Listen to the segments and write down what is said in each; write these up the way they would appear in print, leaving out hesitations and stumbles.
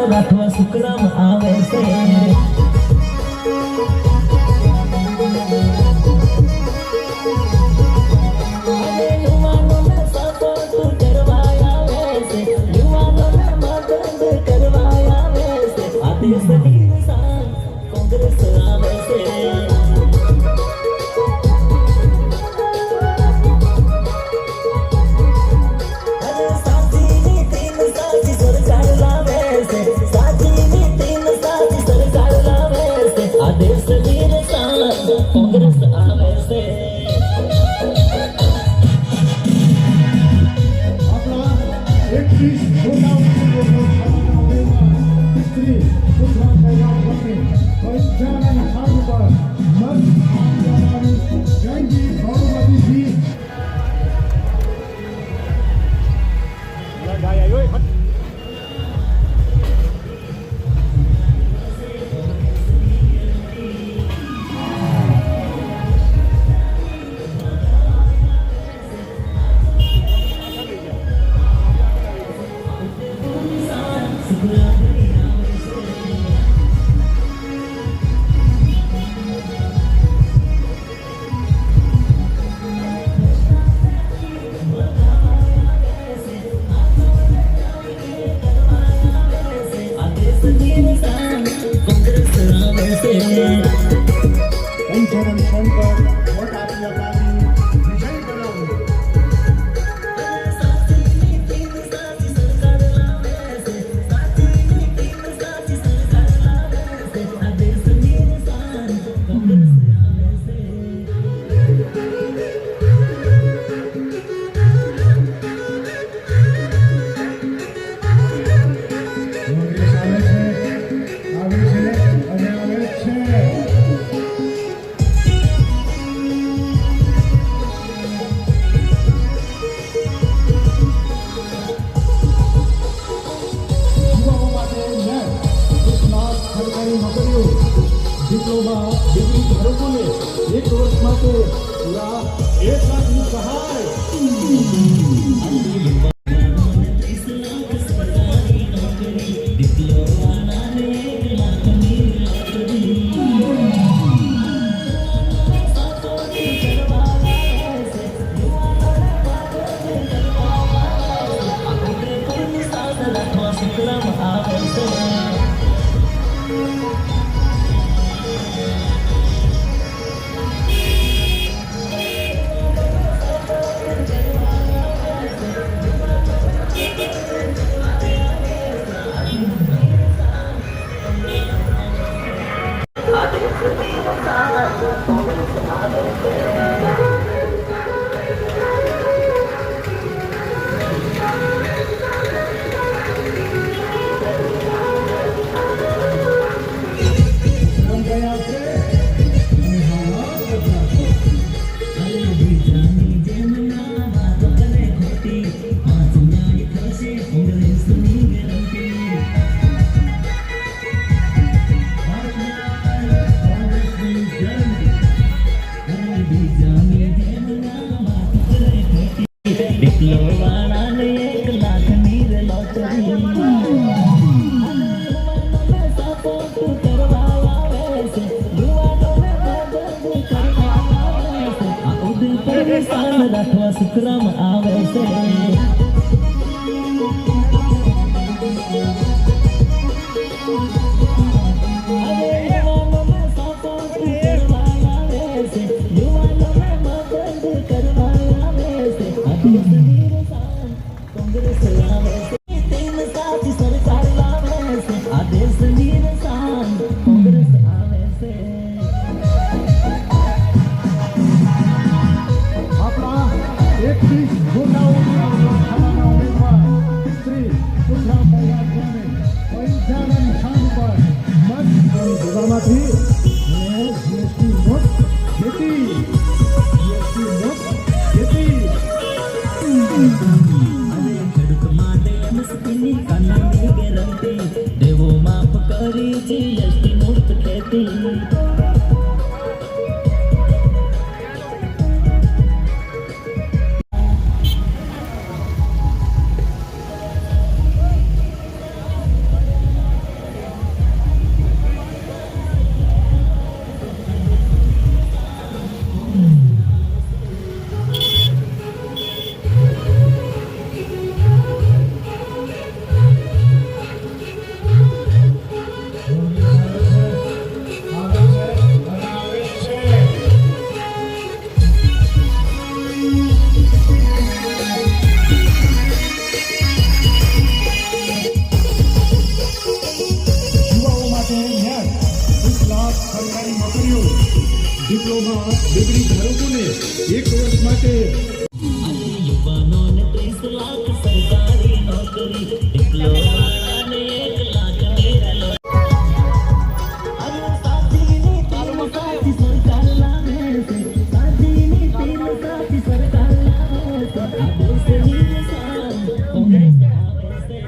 રાખવા શુક્રમ આવે છે રાખવા શુક્રમ આવે છે દેવો માફ કરી જીએસટી મુક્ત ખેતી લાખ સરકારી નોકરી ડિપ્લોમાને 1 લાખ મેળો અરે સાચીની તીર સાચી સરકાર લાવે છે સાચીની તીર સાચી સરકાર લાવે છે આ દેશની નિશાન કોંગ્રેસ આવે છે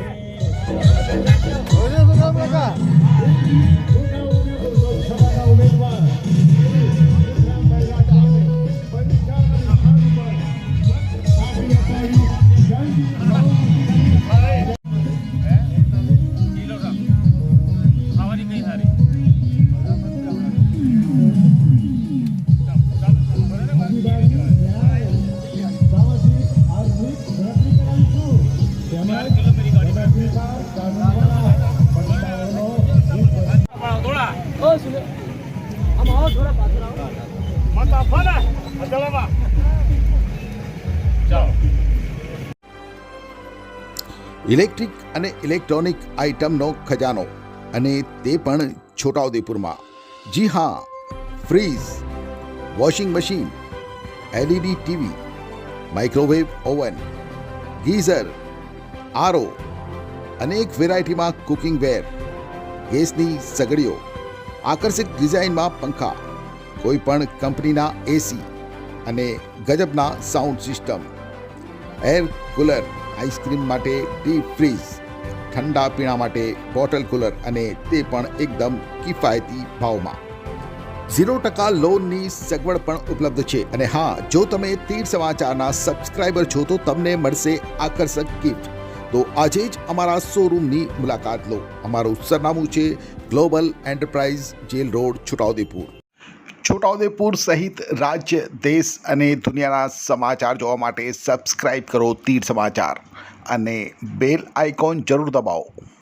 ઇલેક્ટ્રિક અને ઇલેક્ટ્રોનિક આઇટમનો ખજાનો અને તે પણ છોટાઉદેપુરમાં. જી હા, fridge, washing machine, LED TV, microwave oven, geyser, RO, અનેક વેરાયટીમાં કુકિંગ વેર, ગેસની સગડીઓ, આકર્ષક ડિઝાઇનમાં પંખા, કોઈ પણ કંપનીના એસી અને ગજબના sound system, air cooler, ice cream માટે ડીપ ફ્રીઝ, ઠંડા પીણા માટે બોટલ કુલર અને તે પણ એકદમ કિફાયતી ભાવમાં. 0% લોનની સગવડ પણ ઉપલબ્ધ છે. અને હા, જો તમે તીર સમાચારના સબસ્ક્રાઇબર છો તો તમને મળશે આકર્ષક ગિફ્ટ. તો આજે જ અમારા શોરૂમની મુલાકાત લો. અમારું સરનામું છે global enterprise, jail road, Chhota Udepur. Chhota Udepur સહિત રાજ્ય, દેશ અને દુનિયાના સમાચાર જોવા માટે સબસ્ક્રાઇબ કરો તીર સમાચાર અને બેલ આઇકોન જરૂર દબાવો.